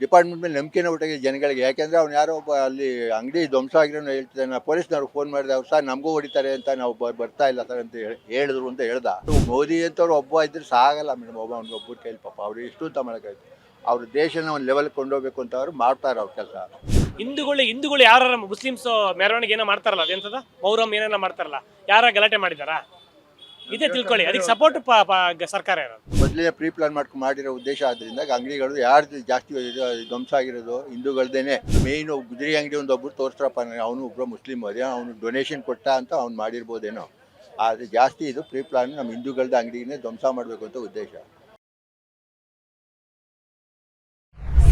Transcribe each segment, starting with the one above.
Department ಮೇಲೆ ನಂಬಿಕೆನೇ ಒಟ್ಟಾಗಿದೆ ಜನಗಳಿಗೆ. ಯಾಕೆಂದರೆ ಅವ್ನು ಯಾರೋ ಒಬ್ಬ ಅಲ್ಲಿ ಅಂಗಡಿ ಧ್ವಂಸ ಆಗಿರೋನು ಹೇಳ್ತಿದ್ದಾನೆ. ಪೊಲೀಸ್ನವ್ರು ಫೋನ್ ಮಾಡಿದೆ, ಅವ್ರು ಸರ್ ನಮಗೂ ಹೊಡಿತಾರೆ ಅಂತ ನಾವು ಬರ್ತಾ ಇಲ್ಲ ಸರ್ ಅಂತ ಹೇಳಿದ್ರು ಅಂತ ಹೇಳ್ದ. ಮೋದಿ ಅಂತವ್ರು ಒಬ್ಬ ಇದ್ರೆ ಸಾಗಲ್ಲ ಮೇಡಮ್, ಒಬ್ಬರ ಕೈಲಿ ಪಾಪ ಅವ್ರು ಎಷ್ಟು ಅಂತ ಮಾಡೋಕ್ಕಾಯ್ತು. ಅವ್ರ ದೇಶನ ಒಂದು ಲೆವೆಲ್ ಕೊಂಡೋಗ್ಬೇಕು ಅಂತ ಅವ್ರು ಮಾಡ್ತಾರೆ ಅವ್ರ ಕೆಲಸ. ಹಿಂದೂಗಳು ಯಾರ ಮುಸ್ಲಿಮ್ಸ್ ಮೆರವಣಿಗೆ ಏನೋ ಮಾಡ್ತಾರಲ್ಲ, ಅದೇಂತದ ಮೊಹರಂ ಏನೇನೋ ಮಾಡ್ತಾರಲ್ಲ, ಯಾರ ಗಲಾಟೆ ಮಾಡಿದಾರಾ? ಇದೇ ತಿಳ್ಕೊಳ್ಳಿ, ಅದಕ್ಕೆ ಸಪೋರ್ಟ್ ಸರ್ಕಾರ ಇರೋದು. ಮೊದಲೇ ಪ್ರೀ ಪ್ಲಾನ್ ಮಾಡ್ಕೊಂಡು ಮಾಡಿರೋ ಉದ್ದೇಶ ಆದ್ರಿಂದ ಅಂಗಡಿಗಳು ಯಾರ್ದು ಜಾಸ್ತಿ ಧ್ವಂಸ ಆಗಿರೋದು ಹಿಂದೂಗಳದೇನೆ. ಮೇಯ್ನು ಗುಜರಿ ಅಂಗಡಿ ಒಬ್ಬರು ತೋರಿಸ್ರಪ್ಪ, ಅವನು ಒಬ್ಬರು ಮುಸ್ಲಿಮ್ ಅದೇ ಅವನು ಡೊನೇಷನ್ ಕೊಟ್ಟ ಅಂತ ಅವ್ನು ಮಾಡಿರ್ಬೋದೇನೋ. ಆದರೆ ಜಾಸ್ತಿ ಇದು ಪ್ರೀ ಪ್ಲಾನ್ ನಮ್ಮ ಹಿಂದೂಗಳದ ಅಂಗಡಿನೇ ಧ್ವಂಸ ಮಾಡಬೇಕು ಅಂತ ಉದ್ದೇಶ.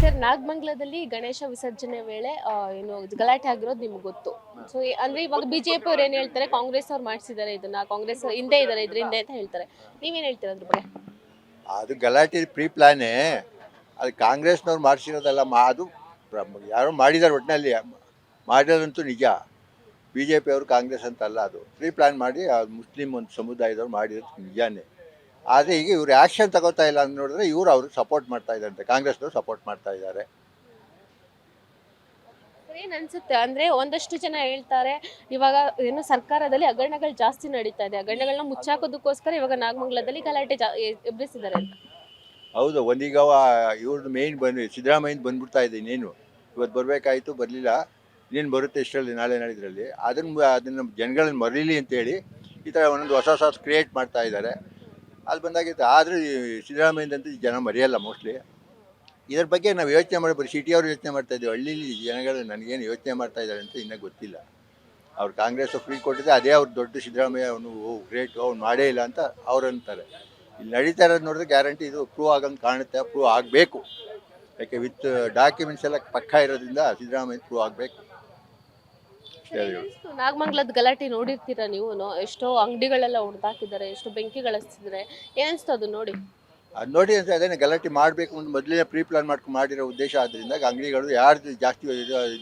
ಸರ್, ನಾಗಮಂಗಲದಲ್ಲಿ ಗಣೇಶ ವಿಸರ್ಜನೆ ವೇಳೆ ಏನು ಗಲಾಟೆ ಆಗಿರೋದು ನಿಮ್ಗೆ ಗೊತ್ತು. ಸೊ ಅಂದ್ರೆ ಇವಾಗ ಬಿಜೆಪಿ ಅವ್ರು ಏನ್ ಹೇಳ್ತಾರೆ, ಕಾಂಗ್ರೆಸ್ ಅವ್ರು ಮಾಡಿಸಿದ್ದಾರೆ ಇದನ್ನ, ಕಾಂಗ್ರೆಸ್ ಹಿಂದೆ ಇದ್ದಾರೆ ಇದರಿಂದ ಅಂತ ಹೇಳ್ತಾರೆ. ನೀವೇನ್ ಹೇಳ್ತೀರ ಅದ್ರ ಬಗ್ಗೆ? ಅದು ಗಲಾಟೆ ಪ್ರೀ ಪ್ಲಾನೇ, ಅದು ಕಾಂಗ್ರೆಸ್ನವ್ರು ಮಾಡಿಸಿರೋದಲ್ಲ. ಅದು ಯಾರೋ ಮಾಡಿದ್ದಾರೆ, ಒಟ್ಟಿನಲ್ಲಿ ಮಾಡಿರೋದಂತೂ ನಿಜ. ಬಿ ಜೆ ಪಿ ಅವರು ಕಾಂಗ್ರೆಸ್ ಅಂತಲ್ಲ, ಅದು ಪ್ರೀ ಪ್ಲಾನ್ ಮಾಡಿ ಮುಸ್ಲಿಂ ಒಂದು ಸಮುದಾಯದವ್ರು ಮಾಡಿರೋದು ನಿಜಾನೇ. ಆದರೆ ಈಗ ಇವರು ಆ್ಯಕ್ಷನ್ ತಗೋತಾ ಇಲ್ಲ ಅಂತ ನೋಡಿದ್ರೆ ಅವ್ರಿಗೆ ಸಪೋರ್ಟ್ ಮಾಡ್ತಾ ಇದ್ದಾರೆ, ಕಾಂಗ್ರೆಸ್ನವ್ರು ಸಪೋರ್ಟ್ ಮಾಡ್ತಾ ಇದ್ದಾರೆ. ಏನ್ ಅನ್ಸುತ್ತೆ ಅಂದ್ರೆ, ಒಂದಷ್ಟು ಜನ ಹೇಳ್ತಾರೆ ಇವಾಗ ಏನು ಸರ್ಕಾರದಲ್ಲಿ ಹಗರಣಗಳು ಜಾಸ್ತಿ ನಡೀತಾ ಇದೆ, ಹಗರಣಗಳನ್ನ ಮುಚ್ಚಾಕೋದಕ್ಕೋಸ್ಕರ ಇವಾಗ ನಾಗಮಂಗಲದಲ್ಲಿ ಗಲಾಟೆ ಎಬ್ಬಿಸಿದ್ದಾರೆ ಅಂತ. ಹೌದು, ಒಂದೀಗ ಇವ್ರದ್ದು ಮೇಯ್ನ್ ಸಿದ್ದರಾಮಯ್ಯಂದು ಬಂದ್ಬಿಡ್ತಾ ಇದೆ. ಇನ್ನೇನು ಇವತ್ತು ಬರಬೇಕಾಯಿತು, ಬರಲಿಲ್ಲ, ಇನ್ನೇನು ಬರುತ್ತೆ ಇಷ್ಟರಲ್ಲಿ ನಾಳೆ ನಾಳಿದ್ರಲ್ಲಿ. ಅದನ್ನು ಜನಗಳನ್ನ ಮರೀಲಿ ಅಂತೇಳಿ ಈ ಥರ ಒಂದೊಂದು ಹೊಸ ಕ್ರಿಯೇಟ್ ಮಾಡ್ತಾ ಇದ್ದಾರೆ. ಅದು ಬಂದಾಗಿತ್ತು. ಆದರೆ ಸಿದ್ದರಾಮಯ್ಯಂತೂ ಜನ ಮರೆಯಲ್ಲ ಮೋಸ್ಟ್ಲಿ. ಇದ್ರ ಬಗ್ಗೆ ನಾವು ಯೋಚನೆ ಮಾಡಿ, ಬರೀ ಸಿಟಿಯವ್ರು ಯೋಚನೆ ಮಾಡ್ತಾಯಿದ್ದೀವಿ, ಹಳ್ಳೀಲಿ ಜನಗಳು ನನಗೇನು ಯೋಚನೆ ಮಾಡ್ತಾ ಇದ್ದಾರೆ ಅಂತ ಇನ್ನೂ ಗೊತ್ತಿಲ್ಲ. ಅವ್ರು ಕಾಂಗ್ರೆಸ್ ಫ್ರೀ ಕೊಟ್ಟಿದೆ, ಅದೇ ಅವ್ರು ದೊಡ್ಡ ಸಿದ್ದರಾಮಯ್ಯ ಅವನು ಗ್ರೇಟು, ಅವ್ನು ಮಾಡೇ ಇಲ್ಲ ಅಂತ ಅವ್ರು ಅಂತಾರೆ. ಇಲ್ಲಿ ನಡೀತಾ ಇರೋದು ನೋಡಿದ್ರೆ ಗ್ಯಾರಂಟಿ ಇದು ಪ್ರೂವ್ ಆಗಂಗೆ ಕಾಣುತ್ತೆ. ಪ್ರೂವ್ ಆಗಬೇಕು, ಯಾಕೆ ವಿತ್ ಡಾಕ್ಯುಮೆಂಟ್ಸ್ ಎಲ್ಲ ಪಕ್ಕ ಇರೋದ್ರಿಂದ ಸಿದ್ದರಾಮಯ್ಯ ಪ್ರೂವ್ ಆಗಬೇಕು. ನಾಗಮಂಗಲದ ಗಲಾಟೆ ನೋಡಿರ್ತೀರಾ ನೀವು, ಎಷ್ಟೋ ಅಂಗಡಿಗಳೆಲ್ಲ ಹೊಡೆದಾಕಿದ್ದಾರೆ, ಎಷ್ಟೋ ಬೆಂಕಿಗಳು ಹಚ್ಚಿದ್ದಾರೆ, ಏನಿಸ್ತು ಅದು ನೋಡಿ? ಅದು ನೋಡಿ ಅಂತ ಅದೇನೇ ಗಲಾಟೆ ಮಾಡಬೇಕು ಅಂತ ಮೊದಲೇ ಪ್ರೀ ಪ್ಲಾನ್ ಮಾಡ್ಕೊಂಡು ಮಾಡಿರೋ ಉದ್ದೇಶ ಆದ್ದರಿಂದ ಅಂಗಡಿಗಳು ಯಾರ್ದು ಜಾಸ್ತಿ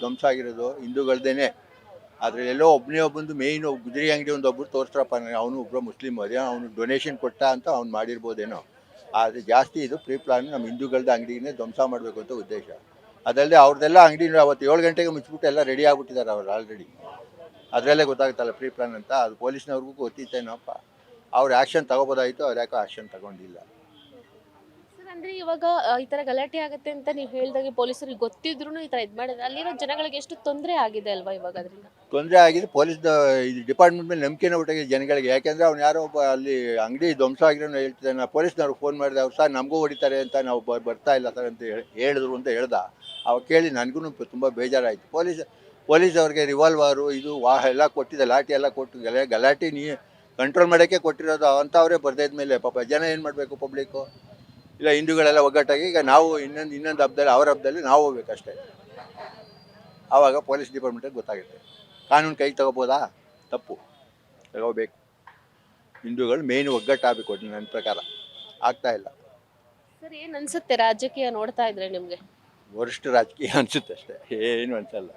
ಧ್ವಂಸ ಆಗಿರೋದು ಹಿಂದೂಗಳದೇನೆ. ಆದರೆ ಎಲ್ಲೋ ಒಬ್ಬಂದು ಮೇಯ್ನು ಗುಜರಿ ಅಂಗಡಿ ಒಬ್ಬರು ತೋರಿಸ್ರಪ್ಪ, ಅವನು ಒಬ್ಬರು ಮುಸ್ಲಿಮ್ ಅದೇ ಅವನು ಡೊನೇಷನ್ ಕೊಟ್ಟ ಅಂತ ಅವ್ನು ಮಾಡಿರ್ಬೋದೇನೋ. ಆದರೆ ಜಾಸ್ತಿ ಇದು ಪ್ರೀ ಪ್ಲಾನ್ ನಮ್ಮ ಹಿಂದೂಗಳದ ಅಂಗಡಿನೇ ಧ್ವಂಸ ಮಾಡಬೇಕು ಅಂತ ಉದ್ದೇಶ. ಅದಲ್ಲದೆ ಅವ್ರದ್ದೆಲ್ಲ ಅಂಗಡಿ ಅವತ್ತು 7 ಗಂಟೆಗೆ ಮುಚ್ಚಿಬಿಟ್ಟು ಎಲ್ಲ ರೆಡಿ ಆಗಿಬಿಟ್ಟಿದ್ದಾರೆ ಅವ್ರು ಆಲ್ರೆಡಿ. ಅದರಲ್ಲೇ ಗೊತ್ತಾಗುತ್ತಲ್ಲ ಪ್ರೀ ಪ್ಲಾನ್ ಅಂತ. ಅದು ಪೊಲೀಸ್ನವ್ರಿಗೂ ಗೊತ್ತಿತ್ತೇನಪ್ಪ, ಅವ್ರು ಆ್ಯಕ್ಷನ್ ತಗೋಬೋದಾಯಿತು, ಅವ್ರು ಯಾಕೋ ಆ್ಯಕ್ಷನ್ ತಗೊಂಡಿಲ್ಲ. ಸರ್, ಅಂದ್ರೆ ಇವಾಗ ಈ ತರ ಗಲಾಟೆ ಆಗುತ್ತೆ ಅಂತ ನೀವು ಹೇಳಿದಾಗೆ ಪೊಲೀಸರಿಗೆ ಗೊತ್ತಿದ್ರು ಈ ತರ ಇದು ಮಾಡಿದ್ರೆ ಅಲ್ಲಿರೋ ಜನಗಳಿಗೆ ಎಷ್ಟು ತೊಂದರೆ ಆಗಿದೆ ಅಲ್ವಾ ಇವಾಗ? ಅದರಿಂದ ತೊಂದರೆ ಆಗಿದೆ. ಇದು ಡಿಪಾರ್ಟ್ಮೆಂಟ್ ಮೇಲೆ ನಂಬಿಕೆನೇ ಒಟ್ಟಾಗಿದೆ ಜನಗಳಿಗೆ. ಯಾಕೆಂದರೆ ಅವ್ನು ಯಾರೋ ಒಬ್ಬ ಅಲ್ಲಿ ಅಂಗಡಿ ಧ್ವಂಸ ಆಗಿರೋನು ಹೇಳ್ತಿದ್ದಾನೆ. ಪೊಲೀಸ್ನವ್ರು ಫೋನ್ ಮಾಡಿದೆ, ಅವ್ರು ಸರ್ ನಮಗೂ ಹೊಡಿತಾರೆ ಅಂತ ನಾವು ಬರ್ತಾ ಇಲ್ಲ ಸರ್ ಅಂತ ಹೇಳಿದ್ರು ಅಂತ ಹೇಳ್ದ. ಅವಾಗ ಕೇಳಿ ನನಗೂ ತುಂಬ ಬೇಜಾರಾಯಿತು. ಪೊಲೀಸ್ ಅವ್ರಿಗೆ ರಿವಾಲ್ವರು ಇದು ಎಲ್ಲ ಕೊಟ್ಟಿದೆ, ಲಾಠಿ ಎಲ್ಲ ಕೊಟ್ಟು ಗಲಾಟೆ ಕಂಟ್ರೋಲ್ ಮಾಡೋಕ್ಕೆ ಕೊಟ್ಟಿರೋದು ಅಂಥವರೇ ಬರ್ದಿದ್ದ ಮೇಲೆ ಪಾಪ ಜನ ಏನು ಮಾಡಬೇಕು? ಪಬ್ಲಿಕ್ಕು ಇಲ್ಲ ಹಿಂದೂಗಳೆಲ್ಲ ಒಗ್ಗಟ್ಟಾಗಿ ಈಗ ನಾವು ಇನ್ನೊಂದು ಹಬ್ಬದಲ್ಲಿ ಅವ್ರ ಹಬ್ಬದಲ್ಲಿ ನಾವು ಹೋಗ್ಬೇಕಷ್ಟೇ. ಆವಾಗ ಪೊಲೀಸ್ ಡಿಪಾರ್ಟ್ಮೆಂಟಿಗೆ ಗೊತ್ತಾಗುತ್ತೆ. ಕಾನೂನು ಕೈಗೆ ತಗೋಬೋದಾ? ತಪ್ಪು, ತಗೋಬೇಕು. ಹಿಂದೂಗಳು ಮೇಯ್ನ್ ಒಗ್ಗಟ್ಟಾಗಬೇಕು. ನನ್ನ ಪ್ರಕಾರ ಆಗ್ತಾ ಇಲ್ಲ. ಸರ್, ಏನ್ ಅನ್ಸುತ್ತೆ ರಾಜಕೀಯ ನೋಡ್ತಾ ಇದ್ರೆ ನಿಮ್ಗೆ? ವರಿಷ್ಠ ರಾಜಕೀಯ ಅನಿಸುತ್ತೆ ಅಷ್ಟೇ, ಏನು ಅನಿಸಲ್ಲ.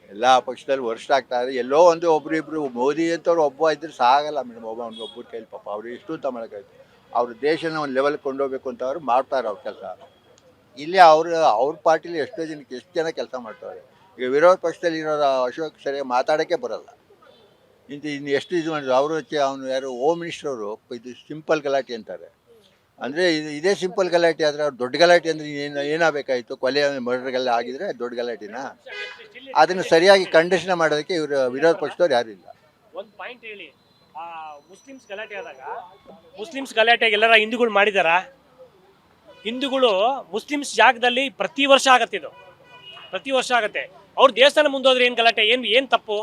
ಎಲ್ಲ ಪಕ್ಷದಲ್ಲಿ ವರಿಷ್ಠ ಆಗ್ತಾ ಇದೆ. ಎಲ್ಲೋ ಒಂದು ಒಬ್ರಿಬ್ರು ಮೋದಿ ಅಂತವ್ರು ಒಬ್ಬ ಇದ್ರೆ ಸಾಗಲ್ಲ ಮೇಡಮ್, ಒಬ್ಬರ ಕೈಲಿ ಪಾಪ ಅವ್ರು ಎಷ್ಟು ಅಂತ ಮಾಡೋಕ್ಕಾಯ್ತು. ಅವ್ರ ದೇಶನ ಒಂದು ಲೆವೆಲ್ ಕೊಂಡೋಗ್ಬೇಕು ಅಂತ ಅವ್ರು ಮಾಡ್ತಾರೆ ಅವ್ರ ಕೆಲಸ. ಇಲ್ಲಿ ಅವ್ರ ಪಾರ್ಟಿಲಿ ಎಷ್ಟು ಜನ ಕೆಲಸ ಮಾಡ್ತಾರೆ. ಈಗ ವಿರೋಧ ಪಕ್ಷದಲ್ಲಿ ಇರೋರು ಅಶೋಕ್ ಸರಿಯಾಗಿ ಮಾತಾಡೋಕ್ಕೆ ಬರೋಲ್ಲ. ಇನ್ನು ಎಷ್ಟು ಇದು ಮಾಡಿದ್ರು ಅವರು. ಅವನು ಯಾರು ಹೋಮ್ ಮಿನಿಸ್ಟರ್ ಅವರು ಇದು ಸಿಂಪಲ್ ಗಲಾಟೆ ಅಂತಾರೆ. ಅಂದರೆ ಇದೇ ಸಿಂಪಲ್ ಗಲಾಟೆ ಆದರೆ ಅವ್ರು ದೊಡ್ಡ ಗಲಾಟೆ ಅಂದರೆ ಏನಾಗಬೇಕಾಯಿತು? ಕೊಲೆ ಮರ್ಡರ್ಗೆಲ್ಲ ಆಗಿದ್ರೆ ದೊಡ್ಡ ಗಲಾಟೆನ. ಅದನ್ನು ಸರಿಯಾಗಿ ಖಂಡನೆ ಮಾಡೋದಕ್ಕೆ ಇವರು ವಿರೋಧ ಪಕ್ಷದವ್ರು ಯಾರೂ ಇಲ್ಲ. ಒಂದು ಪಾಯಿಂಟ್ ಹೇಳಿ, ಮುಸ್ಲಿಮ್ಸ್ ಗಲಾಟೆ ಆದಾಗ ಮುಸ್ಲಿಮ್ಸ್ ಗಲಾಟೆಗೆ ಎಲ್ಲರ ಹಿಂದೂಗಳು ಮಾಡಿದಾರಾ? ಹಿಂದೂಗಳು ಮುಸ್ಲಿಮ್ಸ್ ಜಾಗದಲ್ಲಿ ಪ್ರತಿ ವರ್ಷ ಆಗತ್ತೆ, ಇದು ಪ್ರತಿ ವರ್ಷ ಆಗತ್ತೆ. ಅವ್ರ ದೇವಸ್ಥಾನ ಮುಂದೋದ್ರೆ ಏನು ಗಲಾಟೆ? ಏನು ತಪ್ಪು?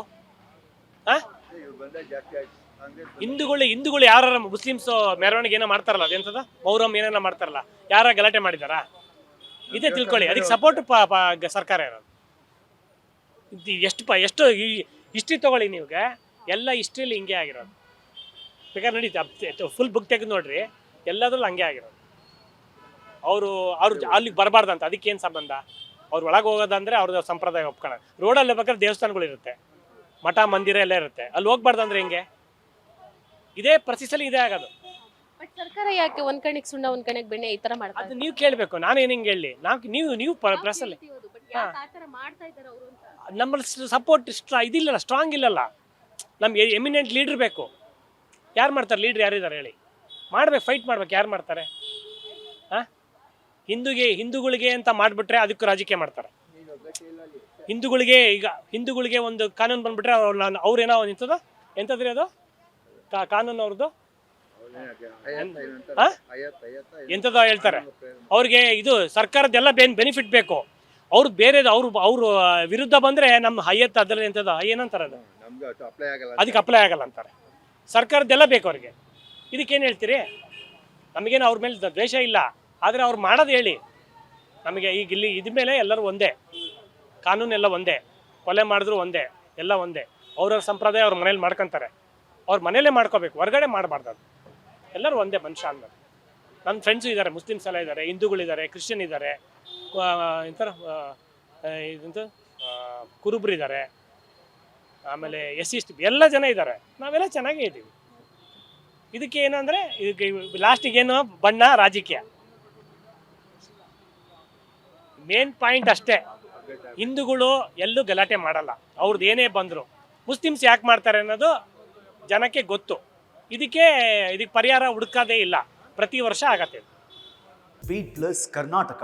ಹಿಂದೂಗಳು ಯಾರ ಮುಸ್ಲಿಮ್ಸ್ ಮೆರವಣಿಗೆ ಏನೋ ಮಾಡ್ತಾರಲ್ಲ, ಅದೇಂತದ ಮೊಹರಂ ಏನೇನೋ ಮಾಡ್ತಾರಲ್ಲ, ಯಾರ ಗಲಾಟೆ ಮಾಡಿದಾರಾ? ಇದೇ ತಿಳ್ಕೊಳ್ಳಿ, ಅದಕ್ಕೆ ಸಪೋರ್ಟ್ ಸರ್ಕಾರ ಇರೋದು. ಎಷ್ಟು ಹಿಸ್ಟ್ರಿ ತಗೊಳ್ಳಿ ನೀವುಗೆ, ಎಲ್ಲ ಹಿಸ್ಟ್ರಿಯಲ್ಲಿ ಹಿಂಗೆ ಆಗಿರೋದು. ಬೇಕಾದ್ರೆ ನಡೀತಿ, ಫುಲ್ ಬುಕ್ ತೆಗೆದು ನೋಡ್ರಿ, ಎಲ್ಲದ್ರಲ್ಲೂ ಹಂಗೆ ಆಗಿರೋದು. ಅವರು ಅಲ್ಲಿಗೆ ಬರಬಾರ್ದಂತ. ಅದಕ್ಕೇನು ಸಂಬಂಧ? ಅವ್ರು ಒಳಗೆ ಹೋಗೋದಂದ್ರೆ ಅವ್ರದ್ದು ಸಂಪ್ರದಾಯ ಒಪ್ಕೊಳ್ಳೋದು. ರೋಡಲ್ಲಿ ಬೇಕಾದ್ರೆ ದೇವಸ್ಥಾನಗಳಿರುತ್ತೆ, ಮಠ ಮಂದಿರ ಎಲ್ಲ ಇರುತ್ತೆ, ಅಲ್ಲಿ ಹೋಗ್ಬಾರ್ದು ಅಂದರೆ ಹೆಂಗೆ? ಇದೇ ಪ್ರತಿ ಸಲ ಇದೇ ಆಗೋದು. ಬಟ್ ಸರ್ಕಾರ ಯಾಕೆ ಒಂದ್ ಕಡೆಗೆ ಸುಣ್ಣ ಒಂದ್ ಕಡೆಗೆ ಬೆಣ್ಣೆ ಈ ತರ ಮಾಡ್ತಾರೆ? ಅದು ನೀವು ಕೇಳಬೇಕು, ನಾನೇನು ಹಿಂಗೆ ಹೇಳಿ. ನೀವು ಪ್ರೆಸ್ಸಲ್ಲಿ ನಮ್ಮಲ್ಲಿ ಸಪೋರ್ಟ್ ಇದಿಲ್ಲಲ್ಲ, ಸ್ಟ್ರಾಂಗ್ ಇಲ್ಲಲ್ಲ. ನಮ್ಗೆ ಎಮಿನೆಂಟ್ ಲೀಡ್ರ್ ಬೇಕು. ಯಾರು ಮಾಡ್ತಾರೆ? ಲೀಡ್ರ್ ಯಾರಿದ್ದಾರೆ ಹೇಳಿ? ಮಾಡ್ಬೇಕು, ಫೈಟ್ ಮಾಡ್ಬೇಕು. ಯಾರು ಮಾಡ್ತಾರೆ? ಹಾಂ, ಹಿಂದೂಗಳಿಗೆ ಅಂತ ಮಾಡಿಬಿಟ್ರೆ ಅದಕ್ಕೂ ರಾಜಕೀಯ ಮಾಡ್ತಾರೆ. ಹಿಂದೂಗಳಿಗೆ ಒಂದು ಕಾನೂನು ಬಂದ್ಬಿಟ್ರೆ ಅವ್ರೇನೋ ಎಂಥದ್ರಿ ಅದು ಕಾನೂನು ಅವ್ರದ್ದು ಎಂಥದೋ ಹೇಳ್ತಾರೆ. ಅವ್ರಿಗೆ ಇದು ಸರ್ಕಾರದ್ದೆಲ್ಲ ಬೆನಿಫಿಟ್ ಬೇಕು. ಅವ್ರು ಬೇರೆದು ಅವ್ರು ವಿರುದ್ಧ ಬಂದರೆ ನಮ್ಮ ಹೈಯತ್ ಅದರಲ್ಲಿ ಎಂಥದ್ದು ಏನಂತಾರೆ ಅದು ಅದಕ್ಕೆ ಅಪ್ಲೈ ಆಗಲ್ಲ ಅಂತಾರೆ. ಸರ್ಕಾರದ್ದೆಲ್ಲ ಬೇಕು ಅವ್ರಿಗೆ. ಇದಕ್ಕೇನು ಹೇಳ್ತೀರಿ? ನಮಗೇನು ಅವ್ರ ಮೇಲೆ ದ್ವೇಷ ಇಲ್ಲ, ಆದರೆ ಅವ್ರು ಮಾಡೋದು ಹೇಳಿ ನಮಗೆ. ಈಗ ಇಲ್ಲಿ ಇದ ಮೇಲೆ ಎಲ್ಲರೂ ಒಂದೇ, ಕಾನೂನೆಲ್ಲ ಒಂದೇ, ಕೊಲೆ ಮಾಡಿದ್ರು ಒಂದೇ, ಎಲ್ಲ ಒಂದೇ. ಅವ್ರವ್ರ ಸಂಪ್ರದಾಯ ಅವ್ರ ಮನೇಲಿ ಮಾಡ್ಕೊತಾರೆ. ಅವ್ರ ಮನೇಲೇ ಮಾಡ್ಕೋಬೇಕು, ಹೊರಗಡೆ ಮಾಡಬಾರ್ದು. ಅದು ಎಲ್ಲರೂ ಒಂದೇ ಮನುಷ್ಯ ಅಂದರು. ನನ್ನ ಫ್ರೆಂಡ್ಸು ಇದ್ದಾರೆ, ಮುಸ್ಲಿಮ್ಸ್ ಎಲ್ಲ ಇದ್ದಾರೆ, ಹಿಂದೂಗಳಿದ್ದಾರೆ, ಕ್ರಿಶ್ಚಿಯನ್ ಇದ್ದಾರೆ, ಎಂಥರ ಇದಂತ ಕುರುಬ್ರಿದ್ದಾರೆ, ಆಮೇಲೆ SC ST ಎಲ್ಲ ಜನ ಇದ್ದಾರೆ. ನಾವೆಲ್ಲ ಚೆನ್ನಾಗೇ ಇದ್ದೀವಿ. ಇದಕ್ಕೆ ಏನಂದರೆ ಇದಕ್ಕೆ ಲಾಸ್ಟಿಗೇನು ಬಣ್ಣ ರಾಜಕೀಯ ಮೇನ್ ಪಾಯಿಂಟ್ ಅಷ್ಟೇ. ಹಿಂದೂಗಳು ಎಲ್ಲೂ ಗಲಾಟೆ ಮಾಡಲ್ಲ, ಅವ್ರದ್ದು ಏನೇ ಬಂದರು. ಮುಸ್ಲಿಮ್ಸ್ ಯಾಕೆ ಮಾಡ್ತಾರೆ ಅನ್ನೋದು ಜನಕ್ಕೆ ಗೊತ್ತು. ಇದಕ್ಕೆ ಪರಿಹಾರ ಹುಡುಕೋದೇ ಇಲ್ಲ, ಪ್ರತಿ ವರ್ಷ ಆಗತ್ತೆ. Beat plus Karnataka.